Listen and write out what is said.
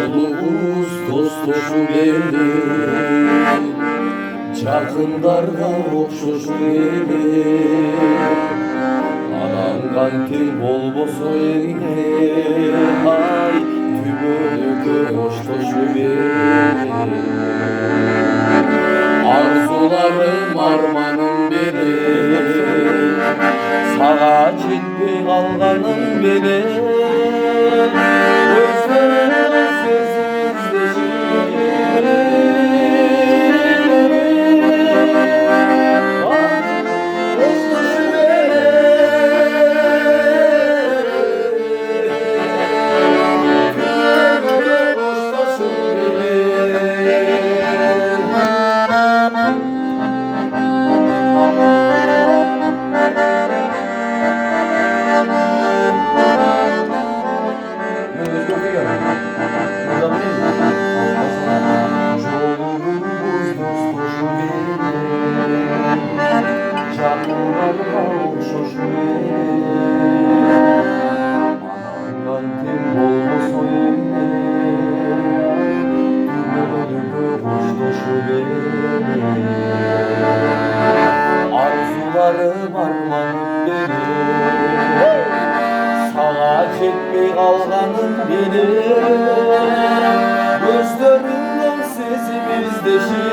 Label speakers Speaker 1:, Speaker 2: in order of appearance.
Speaker 1: Yolumuz dostoşu gelir, çakınlarda okşoşu gelir. Anan kantin bol boso gelir, ay tümölükü hoştoşu gelir. Arzularım armanım benim, sağa gitmey kalgaным benim. Arzularım armanım benim, sağa çekmey kalgaным benim. Gözlerinden sezim izdeşim.